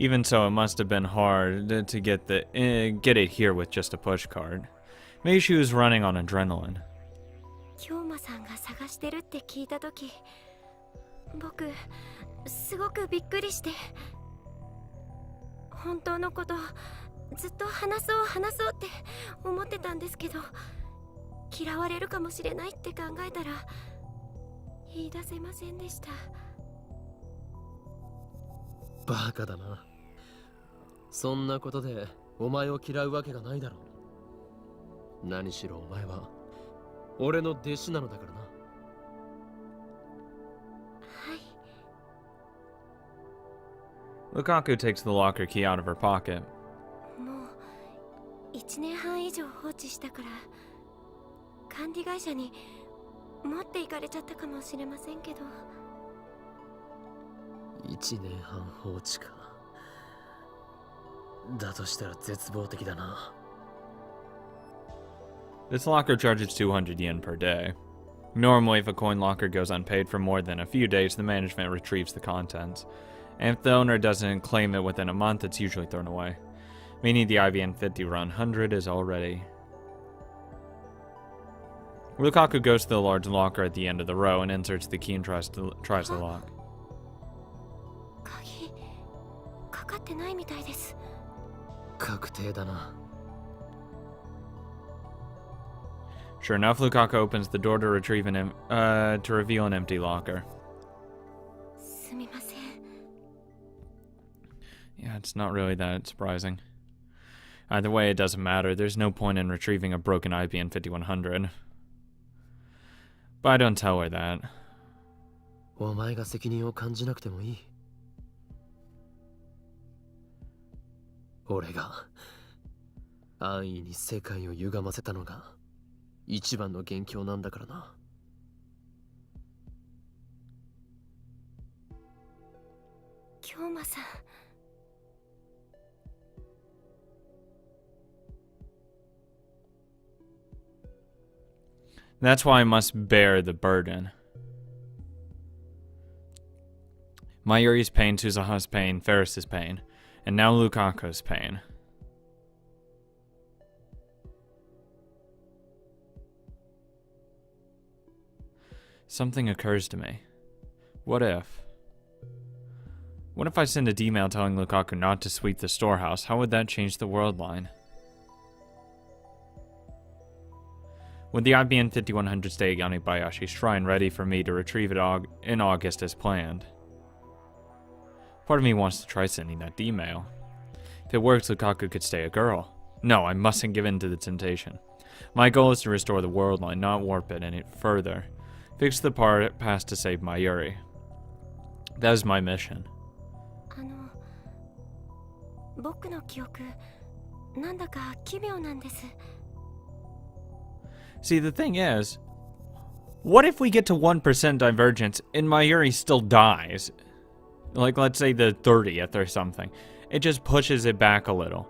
Even so, it must have been hard to get it here with just a push card. Maybe she was running on adrenaline. 京馬さんが探してるって聞いたとき、僕すごくびっくりして、本当のことずっと話そうって思ってたんですけど、嫌われるかもしれないって考えたら言い出せませんでした。バカだな。そんなことでお前を嫌うわけがないだろう。何しろお前は俺の弟子なのだからな。はい。Lukaku takes the locker key out of her pocket. もう1年半以上放置したから、管理会社に持っていかれちゃったかもしれませんけど。1年半放置か。だとしたら絶望的だな。This locker charges 200 yen per day. Normally, if a coin locker goes unpaid for more than a few days, the management retrieves the contents. And if the owner doesn't claim it within a month, it's usually thrown away. Meaning the IBN 50-100 is already... Lukaku goes to the large locker at the end of the row and inserts the key and tries the lock. 鍵かかってないみたいです。確定だな。Sure enough, Lukaku opens the door to reveal an empty locker. すみません。Yeah, it's not really that surprising. Either way, it doesn't matter. There's no point in retrieving a broken IBN 5100. But I don't tell her that. お前が責任を感じなくてもいい。俺が安易に世界を歪ませたのが一番の元凶なんだからな。京馬さん。That's why I must bear the burden. Mayuri's pain, Tsuzaha's pain, Ferris's pain, and now Lukaku's pain. Something occurs to me. What if I send a email telling Lukaku not to sweep the storehouse? How would that change the world line? Would the IBN 5100 stay at Yanibayashi Shrine ready for me to retrieve it in August as planned? Part of me wants to try sending that email. If it works, Lukaku could stay a girl. No, I mustn't give in to the temptation. My goal is to restore the world line, not warp it any further. Fix the past to save Mayuri. That is my mission. 僕の記憶、なんだか奇妙なんです。 See, the thing is, what if we get to 1% divergence and Mayuri still dies? Like, let's say the 30th or something. It just pushes it back a little.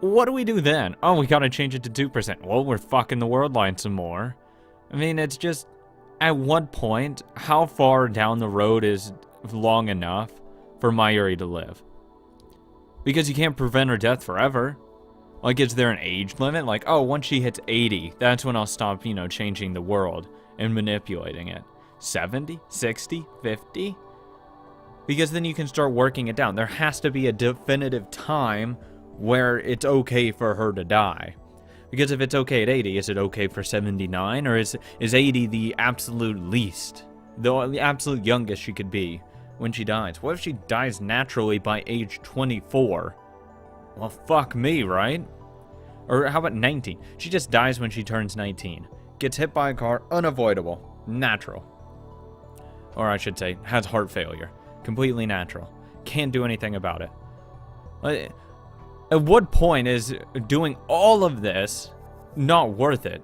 What do we do then? Oh, we gotta change it to 2%. Well, we're fucking the world line some more. I mean, it's just, at what point, how far down the road is long enough for Mayuri to live? Because you can't prevent her death forever. Like, is there an age limit? Like, oh, once she hits 80, that's when I'll stop, changing the world and manipulating it. 70? 60? 50? Because then you can start working it down. There has to be a definitive time where it's okay for her to die. Because if it's okay at 80, is it okay for 79? Or is 80 the absolute least? The absolute youngest she could be when she dies? What if she dies naturally by age 24? Well, fuck me, right? Or how about 19? She just dies when she turns 19. Gets hit by a car, unavoidable. Natural. Or I should say, has heart failure. Completely natural. Can't do anything about it. At what point is doing all of this not worth it?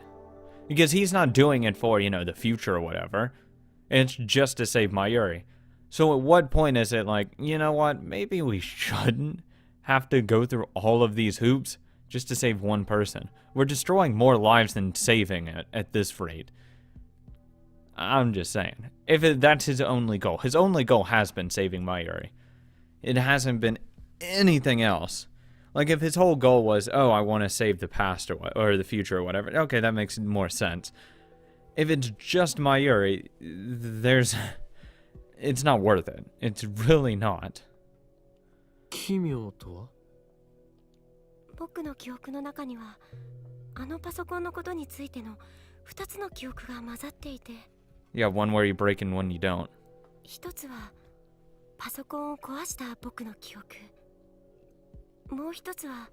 Because he's not doing it for, the future or whatever. It's just to save Mayuri. So at what point is it like, you know what, maybe we shouldn't have to go through all of these hoops just to save one person? We're destroying more lives than saving it at this rate. I'm just saying. If that's his only goal has been saving Mayuri. It hasn't been anything else. Like, if his whole goal was, oh, I want to save the past or the future or whatever, okay, that makes more sense. If it's just Mayuri, it's not worth it. It's really not. 奇妙とは？僕の記憶の中にはあのパソコンのことについての2つの記憶が混ざっていて、 Yeah, one where you break and one you don't. 一つはパソコンを壊した僕の記憶、もう一つは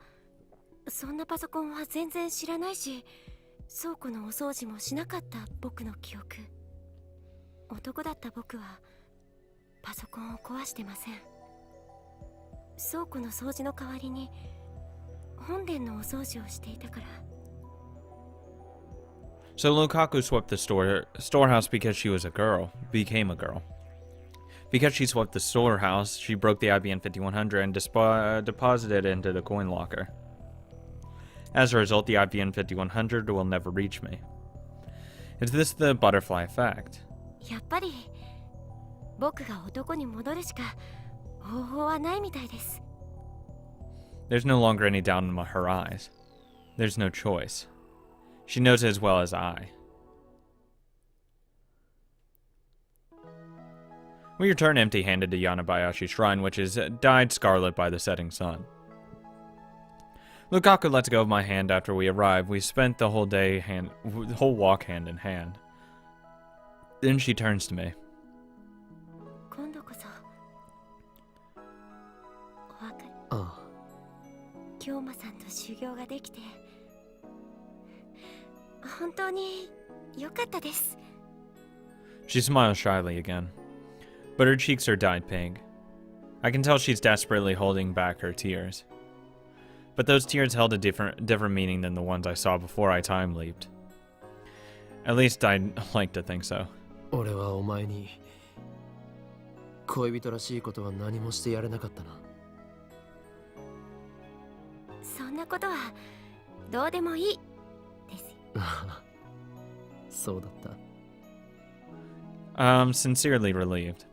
そんなパソコンは全然知らないし倉庫のお掃除もしなかった僕の記憶。男だった僕はパソコンを壊してません。倉庫の掃除の代わりに本殿のお掃除をしていたから。 So Lukaku swept the storehouse because she became a girl. Because she swept the storehouse, she broke the IBM 5100 and deposited it into the coin locker. As a result, the IBM 5100 will never reach me. Is this the butterfly effect? やっぱり僕が男に戻るしか方法はないみたいです。 There's no longer any doubt in her eyes. There's no choice. She knows it as well as I. We return empty-handed to Yanabayashi's shrine, which is dyed scarlet by the setting sun. Lukaku lets go of my hand after we arrive. We spent the whole walk hand in hand. Then she turns to me. 今度こそお別れ。ああ、京馬さんと修行ができて本当に良かったです。 She smiles shyly again, but her cheeks are dyed pink. I can tell she's desperately holding back her tears. But those tears held a different meaning than the ones I saw before I time leaped. At least I'd like to think so. 俺はお前に恋人らしいことは何もしてやれなかったな。そんなことはどうでもいいです。そうだった。I'm sincerely relieved,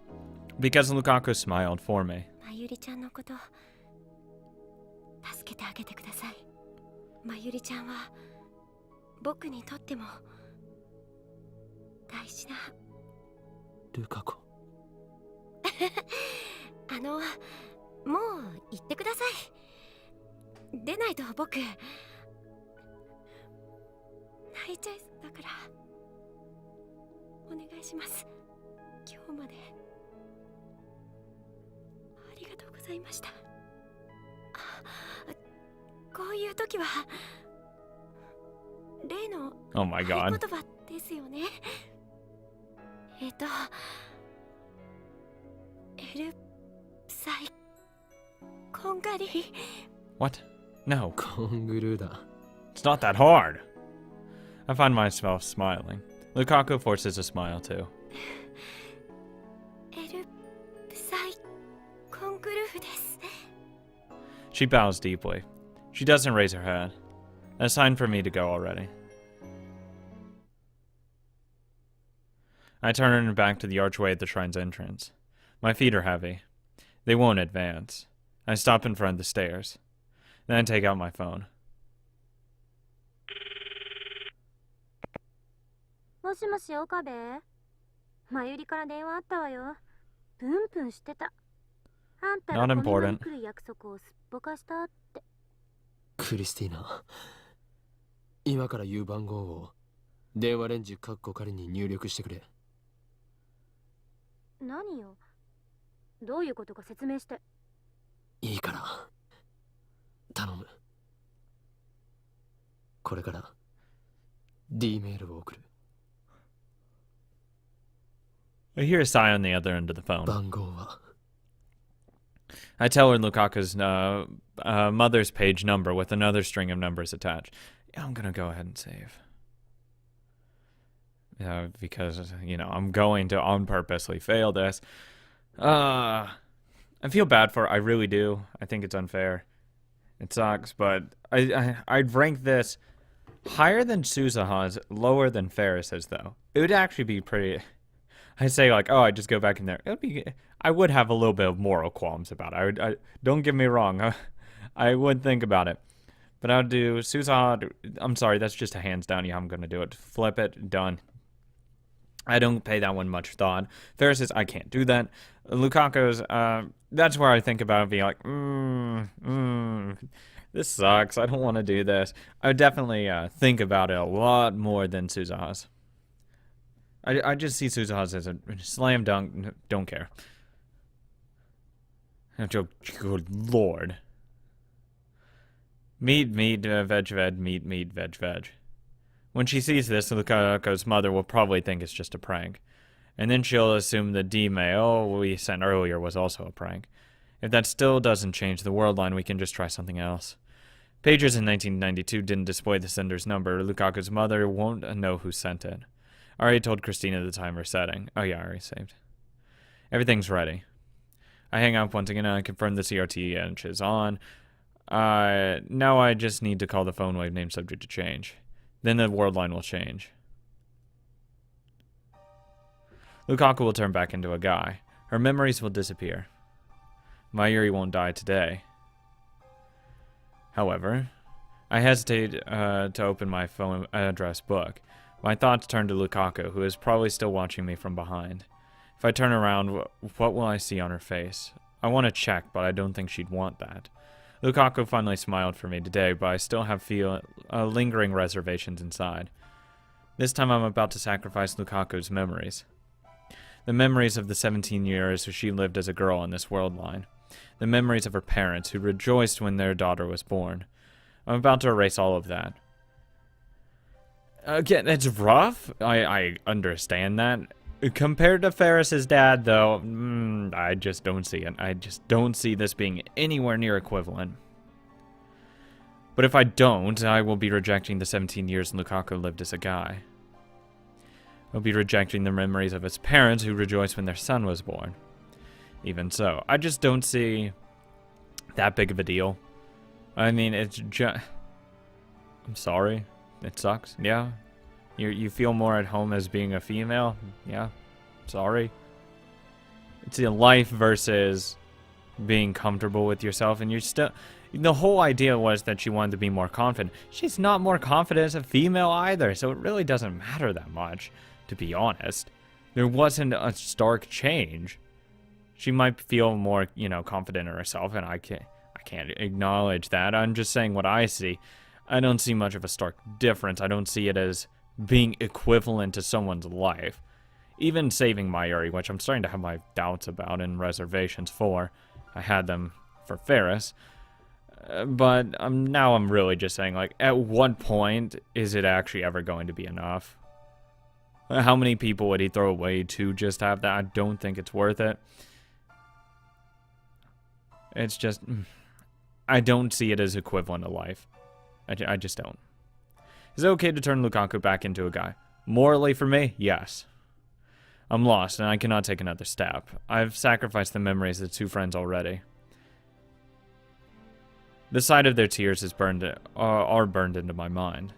because Lukaku smiled for me. まゆりちゃんのこと助けてあげてください。まゆりちゃんは僕にとっても大事な。ルカ子。もう行ってください。出ないと僕泣いちゃいそうだからお願いします。今日までありがとうございました。こういう時は例の Oh my 合 god. 言葉ですよね。エルサイこんがり。 What? No. コングルーだ。 It's not that hard. I find myself smiling. Lukaku forces a smile too. エルサイコングルフです。 She bows deeply. She doesn't raise her head. A sign for me to go already. I turn back to the archway at the shrine's entrance. My feet are heavy. They won't advance. I stop in front of the stairs. Then I take out my phone. もしもし岡部、まゆりから電話あったわよ。プンプンしてた。あんたが Not この important. に来る約束をすっぽかしたって。クリスティーナ、今から言う番号を電話レンジカッコ仮に入力してくれ。何よ、どういうことか説明して。いいから頼む。これから D メールを送る。 I hear a sigh on the other end of the phone. 番号は I tell her Lukaku's mother's page number with another string of numbers attached. Yeah, I'm gonna go ahead and save. Because, I'm going to on purposely fail this. I feel bad for her. I really do. I think it's unfair. It sucks, but I'd rank this higher than Suzuha's, lower than Ferris's, though. It would actually be pretty... I say like, oh, I just go back in there. I would have a little bit of moral qualms about it. Don't get me wrong. I would think about it. But I would do Susaha. I'm sorry, that's just a hands down. Yeah, I'm going to do it. Flip it. Done. I don't pay that one much thought. Ferris says, I can't do that. Lukaku's, that's where I think about it, being like, this sucks. I don't want to do this. I would definitely think about it a lot more than Susaha's. I just see Susaha's as a slam dunk. Don't care. Good lord. Meat, veg, meat, veg. When she sees this, Lukaku's mother will probably think it's just a prank. And then she'll assume the D-mail we sent earlier was also a prank. If that still doesn't change the world line, we can just try something else. Pagers in 1992 didn't display the sender's number. Lukaku's mother won't know who sent it. I already told Christina the timer setting. Oh yeah, I already saved. Everything's ready. I hang up once again and I confirm the CRT inch is on. Now I just need to call the phone wave name subject to change. Then the world line will change. Lukaku will turn back into a guy. Her memories will disappear. Mayuri won't die today. However, I hesitate to open my phone address book. My thoughts turn to Lukaku, who is probably still watching me from behind. If I turn around, what will I see on her face? I want to check, but I don't think she'd want that. Lukaku finally smiled for me today, but I still have lingering reservations inside. This time I'm about to sacrifice Lukaku's memories. The memories of the 17 years she lived as a girl on this world line. The memories of her parents who rejoiced when their daughter was born. I'm about to erase all of that. Again, it's rough. I understand that. Compared to Ferris's dad, though, I just don't see it. I just don't see this being anywhere near equivalent. But if I don't, I will be rejecting the 17 years Lukaku lived as a guy. I'll be rejecting the memories of his parents who rejoiced when their son was born. Even so, I just don't see that big of a deal. I mean, it's just... I'm sorry. It sucks. Yeah. You feel more at home as being a female? Yeah. Sorry. It's your life versus being comfortable with yourself, and you're still... The whole idea was that she wanted to be more confident. She's not more confident as a female either, so it really doesn't matter that much, to be honest. There wasn't a stark change. She might feel more, confident in herself, and I can't acknowledge that. I'm just saying what I see. I don't see much of a stark difference. I don't see it as being equivalent to someone's life. Even saving Mayuri, which I'm starting to have my doubts about and reservations for. I had them for Ferris. But now I'm really just saying, like, at what point is it actually ever going to be enough? How many people would he throw away to just have that? I don't think it's worth it. It's just... I don't see it as equivalent to life. I just don't. Is it okay to turn Lukaku back into a guy? Morally for me, yes. I'm lost, and I cannot take another step. I've sacrificed the memories of the two friends already. The sight of their tears is are burned into my mind.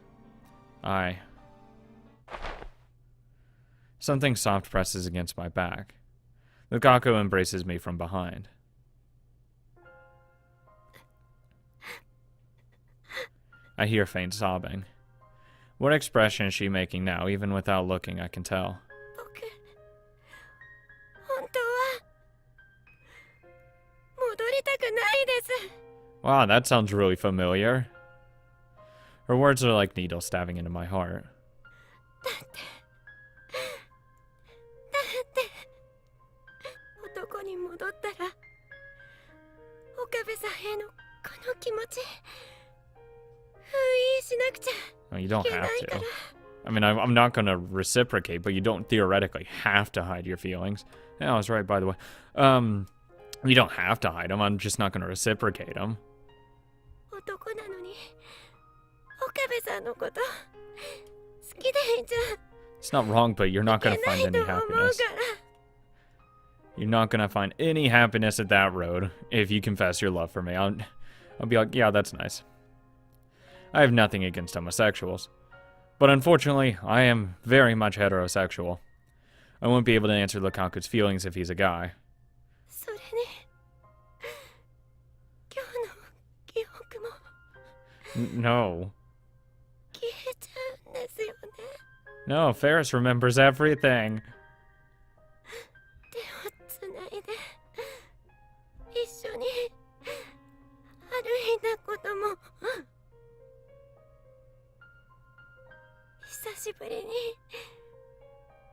Something soft presses against my back. Lukaku embraces me from behind. I hear faint sobbing. What expression is she making now? Even without looking, I can tell. Wow, that sounds really familiar. Her words are like needles stabbing into my heart. Oh, you don't have to. I mean, I'm not going to reciprocate, but you don't theoretically have to hide your feelings. Yeah, I was right, by the way. You don't have to hide them. I'm just not going to reciprocate them. It's not wrong, but you're not going to find any happiness. You're not going to find any happiness at that road if you confess your love for me. I'll be like, yeah, that's nice. I have nothing against homosexuals. But unfortunately, I am very much heterosexual. I won't be able to answer Lukaku's feelings if he's a guy. それに今日の記憶も No. 消えちゃうんですよね。 No, Ferris remembers everything. 手をつないで一緒に歩いたことも久しぶりに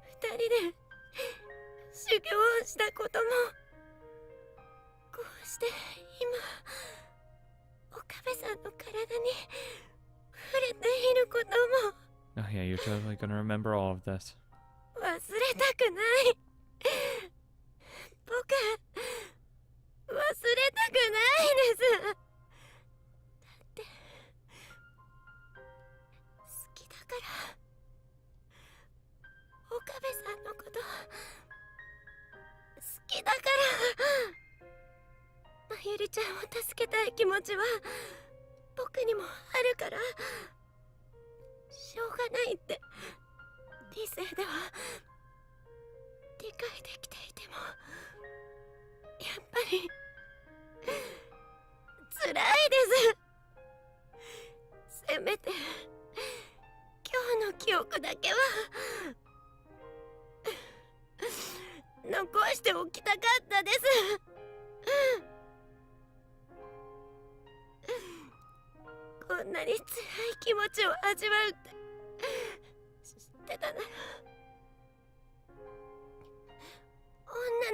二人で修行をしたこともこうして今岡部さんの体に触れていることも Oh yeah, you're totally gonna remember all of this. 忘れたくない僕忘れたくないですだって好きだから岡部さんのこと好きだからまゆりちゃんを助けたい気持ちは僕にもあるからしょうがないって理性では理解できていてもやっぱり辛いですせめて今日の記憶だけは残しておきたかったですこんなに辛い気持ちを味わうって知ってたなら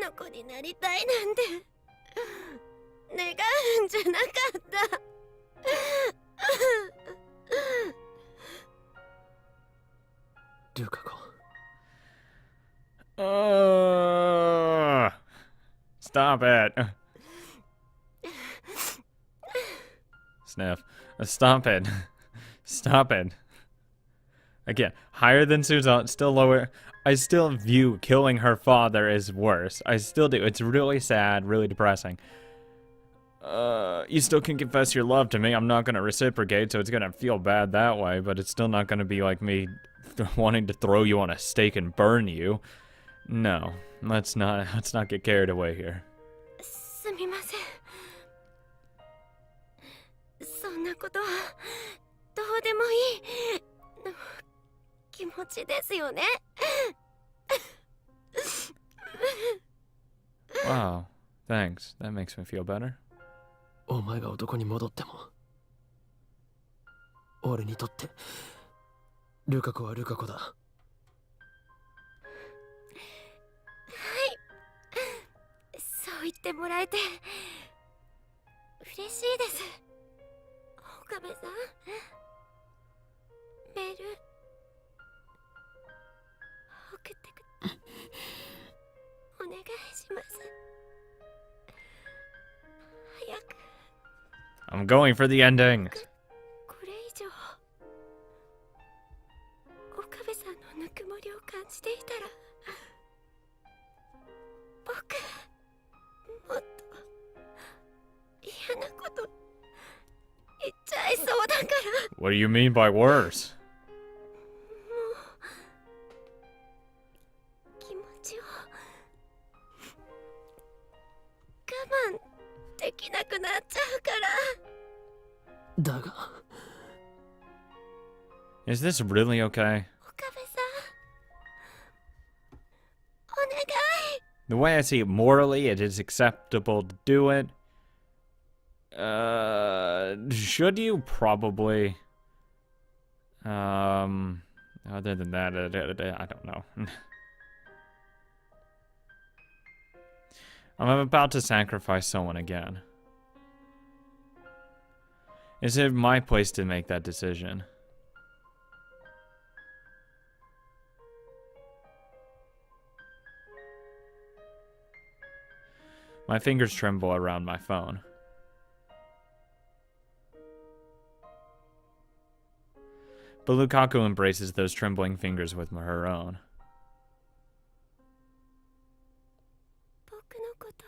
女の子になりたいなんて願うんじゃなかったルカ子 Stop it. Sniff. Stop it. Stop it. Again, higher than Suzanne, still lower. I still view killing her father as worse. I still do. It's really sad, really depressing. You still can confess your love to me. I'm not gonna reciprocate, so it's gonna feel bad that way, but it's still not gonna be like me wanting to throw you on a stake and burn you. No, let's not get carried away here. すみませんそんなことはどうでもいいの気持ちですよね Wow, thanks. That makes me feel better. お前が男に戻っても俺にとってルカ子はルカ子だ。そう言ってもらえて嬉しいです岡部さんメール送ってお願いします早く I'm going for the ending. これ以上岡部さんのぬくもりを感じていたら僕もっと嫌なこと言っちゃいそうだから What do you mean by worse? もう気持ちを我慢できなくなっちゃうからだが Is this really okay? 岡部さんお願い The way I see it morally, it is acceptable to do it. Should you? Probably. Other than that, I don't know. I'm about to sacrifice someone again. Is it my place to make that decision? My fingers tremble around my phone. But Lukaku embraces those trembling fingers with her own. 僕のこと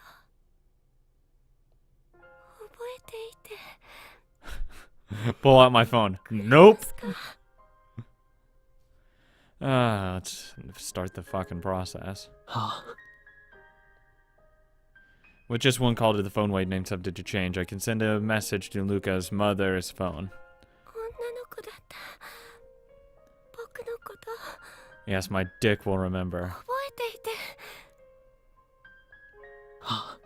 覚えていて Pull out my phone. Nope. ますか Let's start the fucking process. はあ With just one call to the phone waiting something to change, I can send a message to Luca's mother's phone. 女の子だった。僕のこと Yes, my dick will remember. 覚えていて。 はあ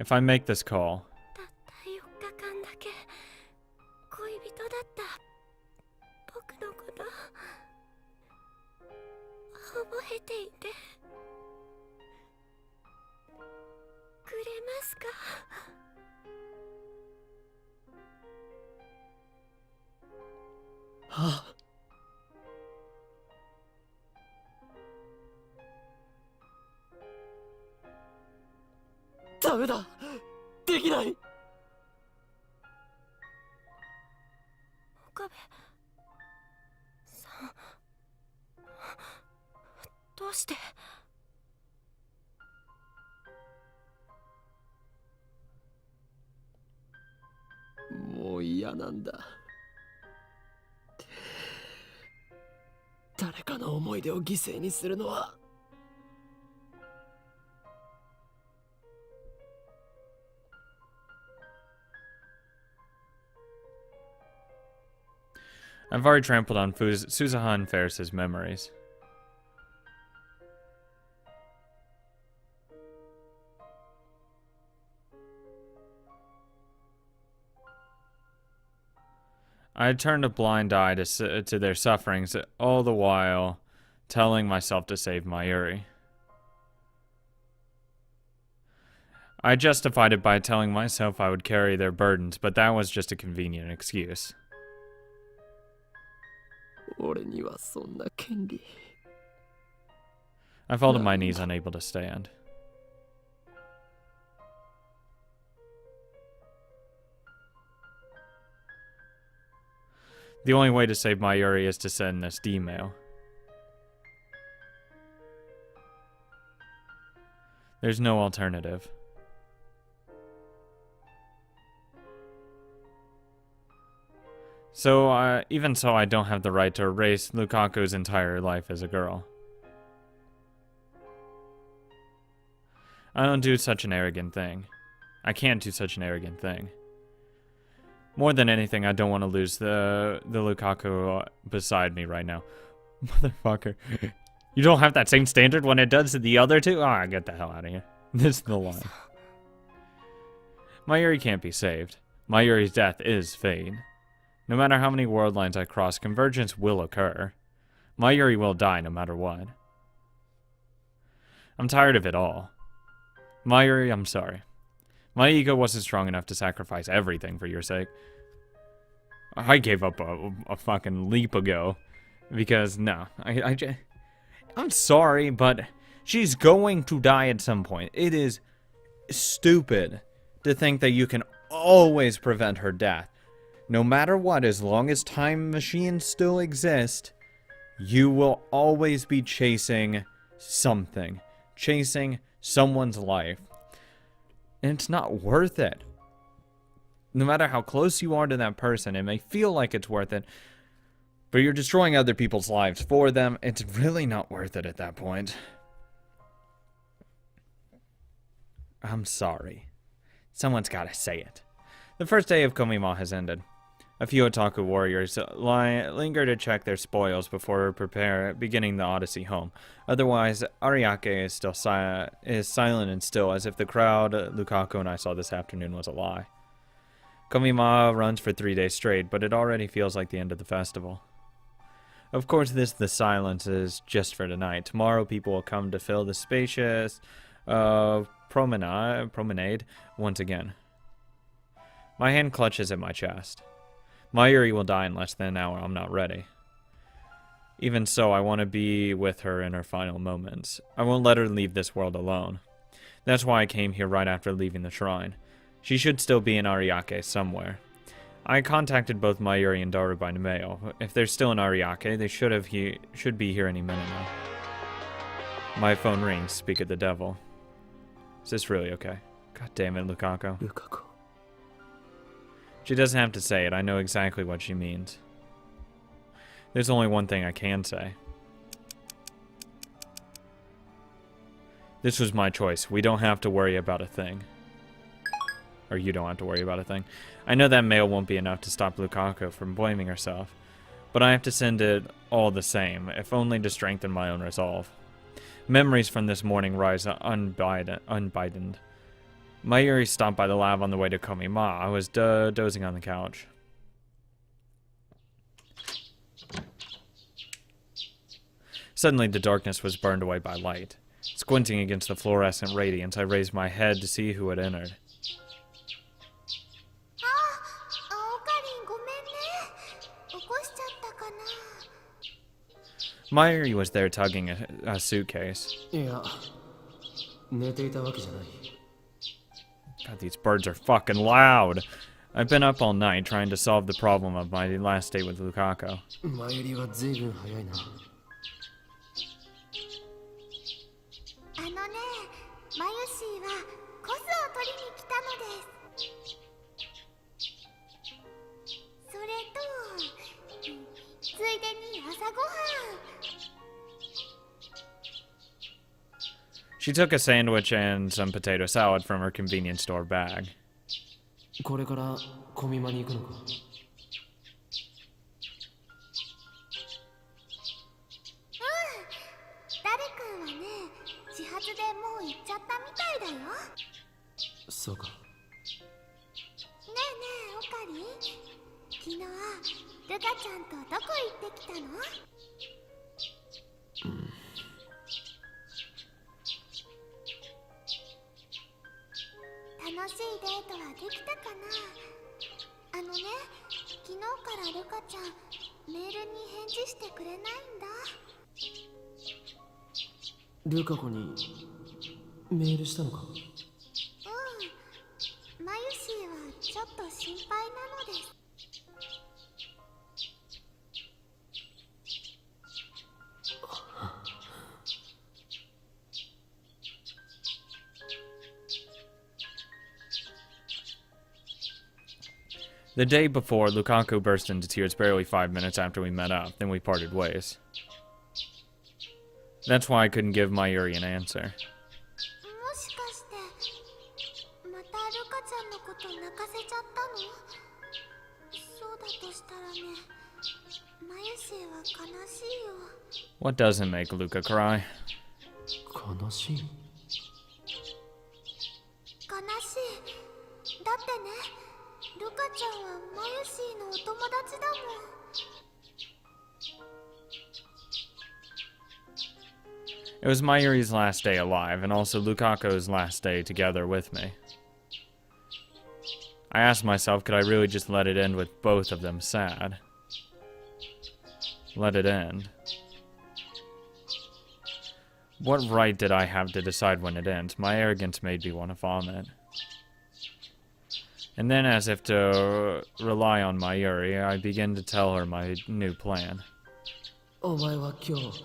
If I make this call, たった4日間だけ恋人だった僕のこと覚えていてくれますか？はあ ダメだできない 岡部さんどうして？もう嫌なんだ誰かの思い出を犠牲にするのは I've already trampled on Suzuha and Ferris's memories. I turned a blind eye to their sufferings, all the while telling myself to save Mayuri. I justified it by telling myself I would carry their burdens, but that was just a convenient excuse. 俺にはそんな権利 I fell to my knees, unable to stand. The only way to save Mayuri is to send this email. There's no alternative. So, even so, I don't have the right to erase Lukaku's entire life as a girl. I don't do such an arrogant thing. I can't do such an arrogant thing. More than anything, I don't want to lose the Lukaku beside me right now. Motherfucker. You don't have that same standard when it does to the other two? Ah, get the hell out of here. This is the line. Mayuri can't be saved. Mayuri's death is fate. No matter how many world lines I cross, convergence will occur. Mayuri will die no matter what. I'm tired of it all. Mayuri, I'm sorry. My ego wasn't strong enough to sacrifice everything for your sake. I gave up a fucking leap ago. Because, no. I'm sorry, but she's going to die at some point. It is stupid to think that you can always prevent her death. No matter what, as long as time machines still exist, you will always be chasing something. Chasing someone's life. And it's not worth it. No matter how close you are to that person, it may feel like it's worth it, but you're destroying other people's lives for them. It's really not worth it at that point. I'm sorry. Someone's gotta say it. The first day of Komima has ended. A few otaku warriors linger to check their spoils before beginning the odyssey home. Otherwise, Ariake is still silent and still, as if the crowd Lukaku and I saw this afternoon was a lie. Komima runs for 3 days straight, but it already feels like the end of the festival. Of course, the silence is just for tonight. Tomorrow, people will come to fill the spacious promenade once again. My hand clutches at my chest. Mayuri will die in less than an hour. I'm not ready. Even so, I want to be with her in her final moments. I won't let her leave this world alone. That's why I came here right after leaving the shrine. She should still be in Ariake somewhere. I contacted both Mayuri and Daru by mail. If they're still in Ariake, they should be here any minute now. My phone rings. Speak of the devil. Is this really okay? God damn it, Lukaku. She doesn't have to say it. I know exactly what she means. There's only one thing I can say. This was my choice. We don't have to worry about a thing. Or you don't have to worry about a thing. I know that mail won't be enough to stop Lukaku from blaming herself. But I have to send it all the same, if only to strengthen my own resolve. Memories from this morning rise unbidden. Mayuri stopped by the lab on the way to Komima. I was dozing on the couch. Suddenly the darkness was burned away by light. Squinting against the fluorescent radiance, I raised my head to see who had entered. Mayuri was there tugging a suitcase. God, these birds are fucking loud. I've been up all night trying to solve the problem of my last date with Lukaku. マユシーはコスを取りに来たのです。それと、ついでに朝ごはん。She took a sandwich and some potato salad from her convenience store bag. これからコミマに行くのか？そうか。ねえねえ、オカリン。昨日、ルカちゃんとどこ行ってきたの？楽しいデートはできたかな？ね、昨日からルカちゃん、メールに返事してくれないんだ。ルカ子にメールしたのか？マユシーはちょっと心配なのです。The day before, Lukaku burst into tears barely 5 minutes after we met up, then we parted ways. That's why I couldn't give Mayuri an answer. としたらね、マユシーは悲しいよ。What doesn't make Luka cry? 悲しい。悲しい。だってね、ルカちゃんはマユシーのお友達だもん。It was Mayuri's last day alive, and also Lukaku's last day together with me. I asked myself, could I really just let it end with both of them sad? Let it end. What right did I have to decide when it ends? My arrogance made me want to vomit. And then, as if to rely on Mayuri, I began to tell her my new plan. お前は今日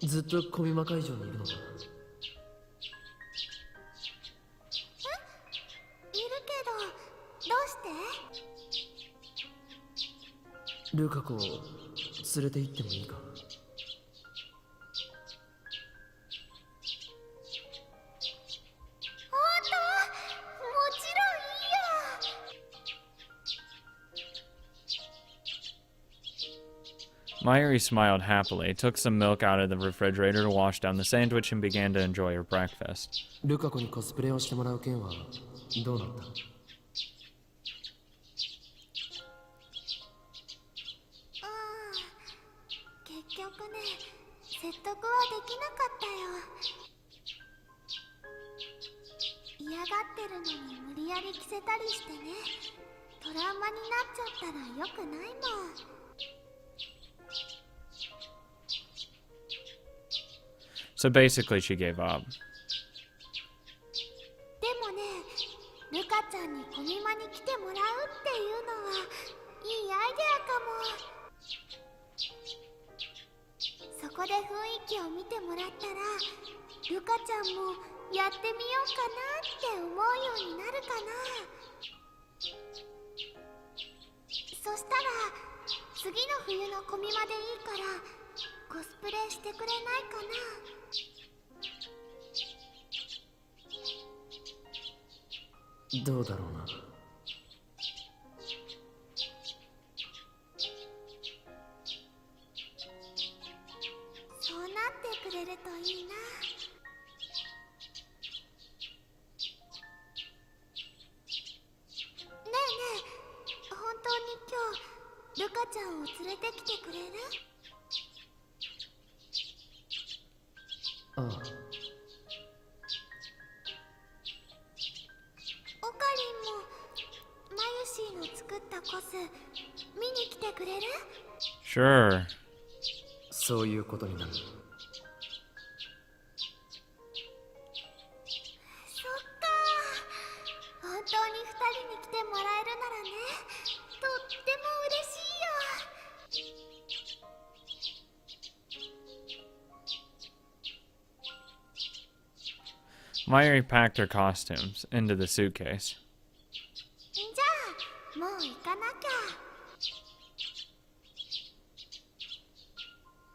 ずっと小見間会場にいるのか？ルカ子を連れて行ってもいいか？ほんと？もちろんいいよ。 Mayuri smiled happily, took some milk out of the refrigerator to wash down the sandwich, and began to enjoy her breakfast. ルカ子にコスプレをしてもらう件はどうなった？結局ね、説得はできなかったよ。嫌がってるのに無理やり着せたりしてね、トラウマになっちゃったらよくないもん。So basically, she gave up. でもね、ルカちゃんにコミマに来てもらうっていうのはいいアイデアかも。そこで雰囲気を見てもらったら、ルカちゃんもやってみようかなって思うようになるかな。そしたら次の冬のコミまでいいからコスプレしてくれないかな。どうだろうな。そうなってくれるといいな。ねえねえ、本当に今日ルカちゃんを連れてきてくれる？ああ、オカリンもマユシーの作ったコス見に来てくれる？ Sure. そういうことになる。そっか、本当に2人に来てもらえるならね、とっても嬉しいよ。Mayuri packed her costumes into the suitcase. じゃあもう行かなきゃ。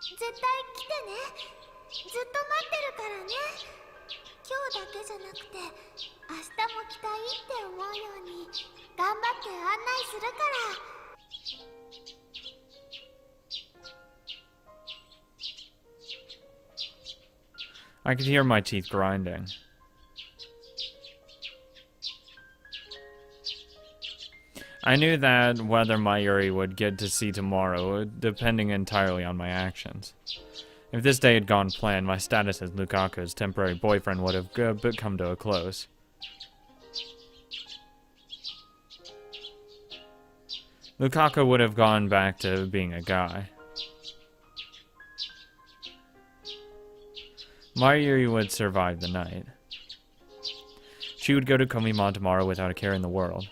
絶対来てね。ずっと待ってるからね。今日だけじゃなくて明日も来たいって思うように頑張って案内するから。I could hear my teeth grinding. I knew that whether Mayuri would get to see tomorrow, depending entirely on my actions. If this day had gone planned, my status as Lukaku's temporary boyfriend would have come to a close. Lukaku would have gone back to being a guy. Mayuri would survive the night. She would go to Komimon tomorrow without a care in the world.